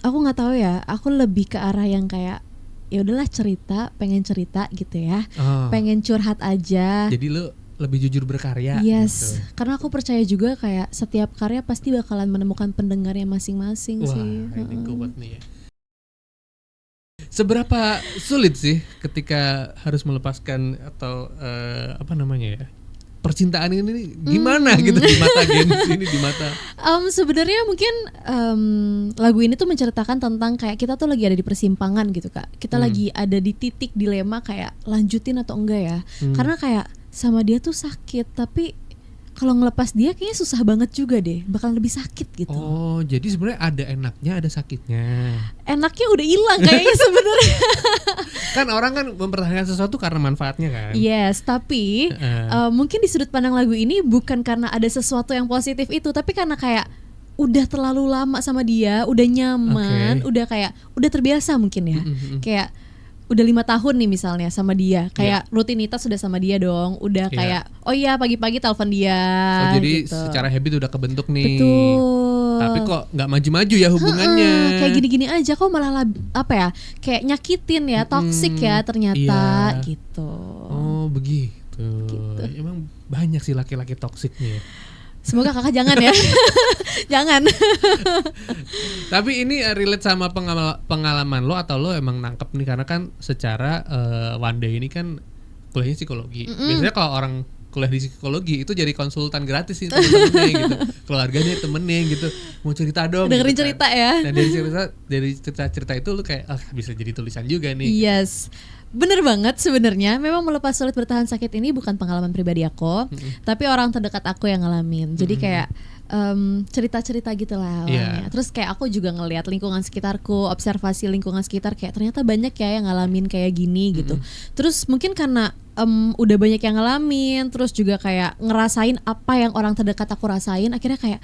Aku nggak tahu ya, aku lebih ke arah yang kayak ya udahlah cerita, pengen cerita gitu ya, Oh, pengen curhat aja. jadi lu lebih jujur berkarya gitu. Yes, karena aku percaya juga kayak setiap karya pasti bakalan menemukan pendengarnya masing-masing Wah, sih. ini kuat nih ya. Seberapa sulit sih ketika harus melepaskan atau apa namanya ya? Percintaan ini nih gimana gitu di mata Gen Z ini, di mata. Sebenarnya mungkin lagu ini tuh menceritakan tentang kayak kita tuh lagi ada di persimpangan gitu Kak. Kita lagi ada di titik dilema kayak lanjutin atau enggak ya. Karena kayak sama dia tuh sakit, tapi kalau ngelepas dia kayaknya susah banget juga deh, bakal lebih sakit gitu. Oh, jadi sebenarnya ada enaknya, ada sakitnya. Enaknya udah hilang kayaknya sebenarnya. Kan orang kan mempertahankan sesuatu karena manfaatnya kan. Yes, tapi mungkin di sudut pandang lagu ini bukan karena ada sesuatu yang positif itu, tapi karena kayak udah terlalu lama sama dia, udah nyaman, udah kayak udah terbiasa mungkin ya. Kayak udah 5 tahun nih misalnya sama dia, kayak rutinitas sudah sama dia dong, udah kayak oh iya pagi-pagi telepon dia. Oh, jadi gitu. secara habit udah kebentuk nih. Betul. Tapi kok nggak maju-maju ya hubungannya? Kayak gini-gini aja kok malah apa ya? Kayak nyakitin ya, toxic ya ternyata gitu. Oh begitu. Emang banyak sih laki-laki toksiknya. Semoga kakak jangan ya. Jangan. Tapi ini relate sama pengalaman lo atau lo emang nangkep nih, karena kan secara Wanda ini kan kuliahnya psikologi. Biasanya kalau orang kuliah di psikologi itu jadi konsultan gratis sih temen-temennya gitu, keluarganya temennya gitu, mau cerita dong. Dengerin gitu cerita kan. ya. Dan dari cerita itu lo kayak bisa jadi tulisan juga nih. Yes. Bener banget sebenarnya. Memang melepas sulit bertahan sakit ini bukan pengalaman pribadi aku, tapi orang terdekat aku yang ngalamin. Jadi kayak cerita-cerita gitu lah awalnya. Terus kayak aku juga ngelihat lingkungan sekitarku, observasi lingkungan sekitar, kayak ternyata banyak ya yang ngalamin kayak gini gitu. Terus mungkin karena udah banyak yang ngalamin, terus juga kayak ngerasain apa yang orang terdekat aku rasain, akhirnya kayak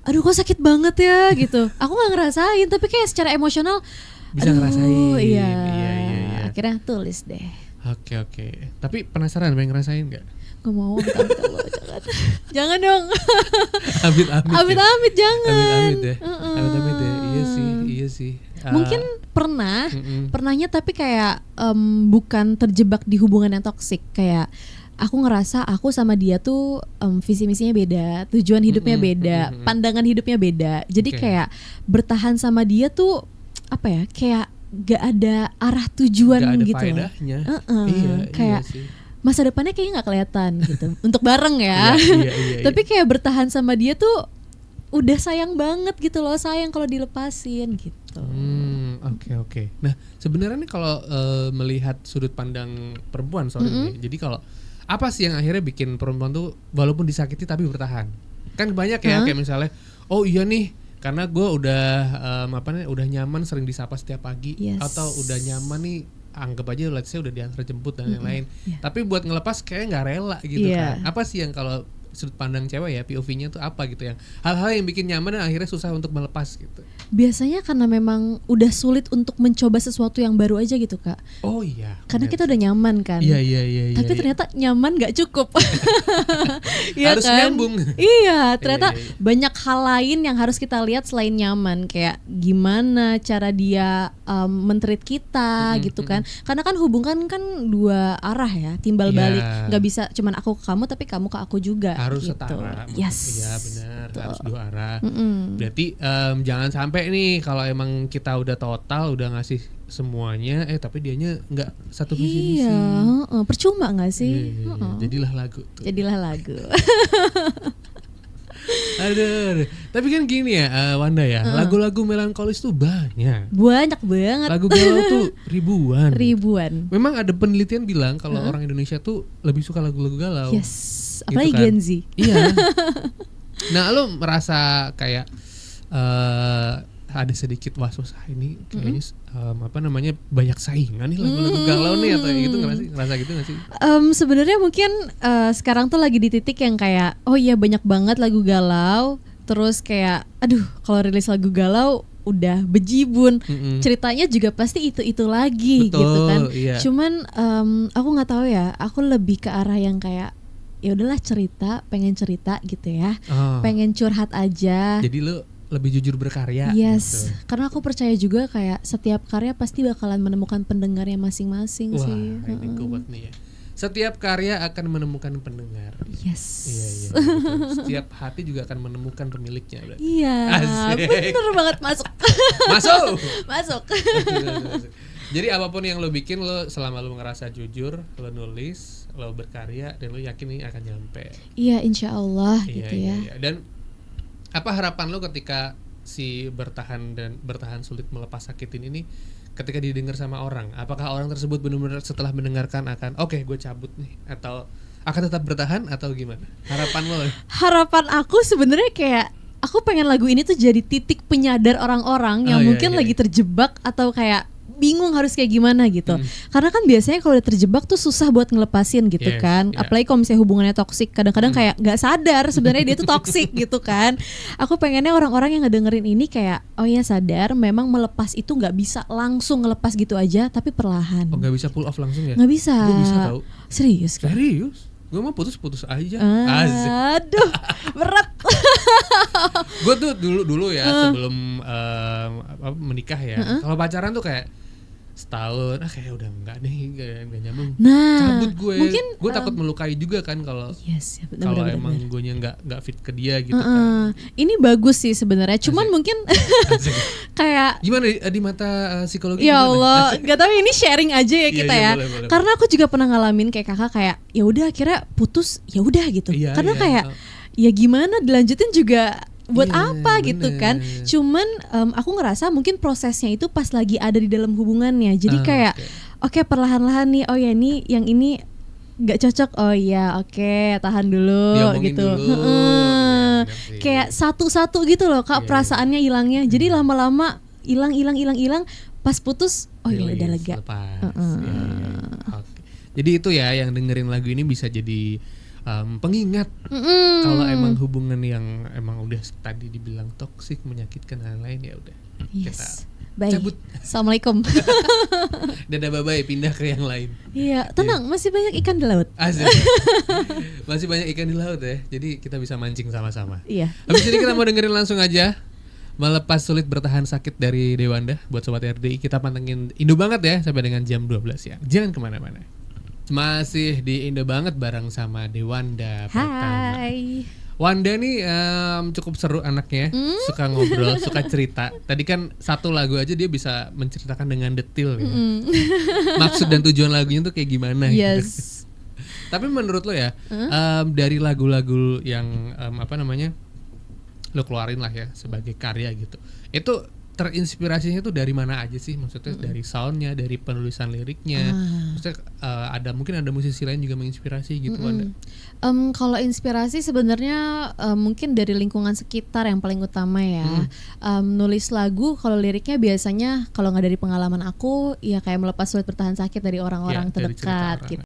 aduh kok sakit banget ya gitu. Aku nggak ngerasain, tapi kayak secara emosional bisa ngerasain. Iya. Akhirnya tulis deh. Oke. Tapi penasaran pengen ngerasain nggak? Gak mau, amit-amit lo, jangan. Jangan dong. Amit-amit jangan. Amit-amit ya. Amit-amit ya. Iya sih. Mungkin pernahnya tapi kayak bukan terjebak di hubungan yang toksik. Kayak aku ngerasa aku sama dia tuh visi misinya beda, tujuan hidupnya beda, pandangan hidupnya beda. Jadi kayak bertahan sama dia tuh apa ya? Kayak gak ada arah tujuan gak ada gitu. faedahnya. Kayak iya sih. masa depannya kayaknya nggak kelihatan gitu untuk bareng ya. Iya. Tapi kayak bertahan sama dia tuh udah sayang banget gitu loh, sayang kalau dilepasin gitu. Oke. Nah sebenarnya nih kalau melihat sudut pandang perempuan soal ini, jadi kalau apa sih yang akhirnya bikin perempuan tuh walaupun disakiti tapi bertahan? Kan banyak ya kayak misalnya, oh iya nih karena gue udah nyaman sering disapa setiap pagi, atau udah nyaman nih anggap aja let's say udah diantar jemput dan yang lain. Tapi buat ngelepas kayak nggak rela gitu kan. Apa sih yang kalau sudut pandang cewek ya, POV-nya tuh apa gitu, yang hal-hal yang bikin nyaman dan akhirnya susah untuk melepas gitu? Biasanya karena memang udah sulit untuk mencoba sesuatu yang baru aja gitu Kak. Oh iya. Karena kita udah nyaman kan. Iya. Tapi ternyata nyaman nggak cukup. Harus kan? nyambung. Iya, ternyata banyak hal lain yang harus kita lihat selain nyaman. Kayak gimana cara dia men-treat kita gitu kan. Karena kan hubungan kan dua arah ya, timbal balik. Nggak bisa cuman aku ke kamu tapi kamu ke aku juga. Harus gitu. setara. Yes. Iya benar, harus dua arah. Berarti jangan sampai nih kalau emang kita udah total udah ngasih semuanya, tapi dianya nggak satu visi misi. Iya, percuma nggak sih? Iya. Jadilah lagu tuh. Jadilah lagu. Aduh. Tapi kan gini ya Wanda ya, lagu-lagu melankolis tuh banyak. Banyak banget. Lagu galau tuh ribuan. Memang ada penelitian bilang kalau orang Indonesia tuh lebih suka lagu-lagu galau. Yes. Apalagi gitu kan. Gen Z. Iya. Nah, lo merasa kayak ada sedikit was-was ini kayaknya banyak saingan nih lagu-lagu galau nih atau gitu ngerasa gitu nggak sih? Sebenarnya mungkin sekarang tuh lagi di titik yang kayak oh iya banyak banget lagu galau, terus kayak aduh kalau rilis lagu galau udah bejibun, ceritanya juga pasti itu lagi. Betul, gitu kan. Iya. Cuman aku nggak tahu ya, aku lebih ke arah yang kayak ya udahlah cerita, pengen cerita gitu ya, pengen curhat aja. Jadi lo lebih jujur berkarya. Yes, gitu. karena aku percaya juga kayak setiap karya pasti bakalan menemukan pendengarnya masing-masing Wah, sih. ini kuat nih ya. Setiap karya akan menemukan pendengar. Yes. Iya, betul. Setiap hati juga akan menemukan pemiliknya berarti. Iya, Asik. bener banget masuk. Masuk. Masuk. Jadi apapun yang lo bikin, lo selama lo ngerasa jujur, lo nulis, lo berkarya, dan lo yakin ini akan nyampe. Iya, insya Allah Iya, gitu iya, ya. iya. Dan apa harapan lo ketika si bertahan sulit melepas sakitin ini ketika didengar sama orang? Apakah orang tersebut benar-benar setelah mendengarkan akan oke, gue cabut nih, atau akan tetap bertahan, atau gimana? Harapan lo? Harapan aku sebenarnya kayak aku pengen lagu ini tuh jadi titik penyadar orang-orang yang Oh, iya, mungkin iya. lagi terjebak atau kayak bingung harus kayak gimana gitu. Karena kan biasanya kalau udah terjebak tuh susah buat ngelepasin gitu Yes, kan. yeah. Apalagi kalau misalnya hubungannya toksik, kadang-kadang kayak nggak sadar sebenarnya dia tuh toksik gitu kan. Aku pengennya orang-orang yang ngedengerin ini kayak oh ya sadar memang melepas itu nggak bisa langsung ngelepas gitu aja, tapi perlahan. Oh, nggak bisa pull off langsung ya? Nggak bisa. Gue bisa tau. Serius kan? Serius? Gue mau putus aja. Asik. Aduh, berat. Gue tuh dulu ya sebelum menikah ya. Kalau pacaran tuh kayak setahun, kayak udah enggak nih, enggak nyambung. Nah, cabut gue. mungkin Gue takut melukai juga kan kalau yes, ya, kalau benar-benar. emang gue nya nggak fit ke dia gitu kan. Ini bagus sih sebenarnya. Cuman Asik. mungkin Asik. kayak Gimana di mata psikologi? ya gimana? Allah, Asik. nggak tahu ini sharing aja ya Iya, kita iya, ya. boleh. Karena aku juga pernah ngalamin kayak kakak kayak ya udah akhirnya putus, ya udah gitu. Iya, Karena iya. kayak ya gimana dilanjutin juga buat Iya, apa gitu bener. kan. Cuman aku ngerasa mungkin prosesnya itu pas lagi ada di dalam hubungannya. Jadi kayak oke, perlahan-lahan nih, oh ya ini yang ini nggak cocok, oh iya oke, tahan dulu Diomongin gitu. dulu. Iya, bener sih. Kayak satu-satu gitu loh kak, Iya, perasaannya hilangnya. Jadi lama-lama hilang, pas putus oh ya udah Release, lega. lepas. Iya. Oke. Jadi itu ya yang dengerin lagu ini bisa jadi pengingat kalau emang hubungan yang emang udah tadi dibilang toksik, menyakitkan dan lain-lain, ya udah Yes. kita Baik. cabut. Assalamualaikum. Dadah bye-bye, pindah ke yang lain. Iya, tenang, masih banyak ikan di laut. Asik. Masih banyak ikan di laut ya. Jadi kita bisa mancing sama-sama. Iya. Habis ini kita mau dengerin langsung aja Melepas Sulit Bertahan Sakit dari Dewanda. Buat Sobat RDI, kita pantengin Indo Banget ya sampai dengan jam 12 ya. Jangan kemana-mana. Masih di Indo Banget bareng sama Dewanda pertama. Hai. Wanda nih cukup seru anaknya, suka ngobrol, suka cerita. Tadi kan satu lagu aja dia bisa menceritakan dengan detail ya. Maksud dan tujuan lagunya tuh kayak gimana gitu. Yes. Tapi menurut lo ya, dari lagu-lagu yang lo keluarin lah ya sebagai karya gitu, itu terinspirasinya tuh dari mana aja sih? Maksudnya dari soundnya, dari penulisan liriknya. Maksudnya mungkin ada musisi lain juga menginspirasi gitu Wanda. Kalau inspirasi sebenarnya mungkin dari lingkungan sekitar yang paling utama ya. Nulis lagu kalau liriknya biasanya kalau nggak dari pengalaman aku ya kayak Melepas Sulit Bertahan Sakit dari orang-orang Ya, dari cerita terdekat orang. gitu.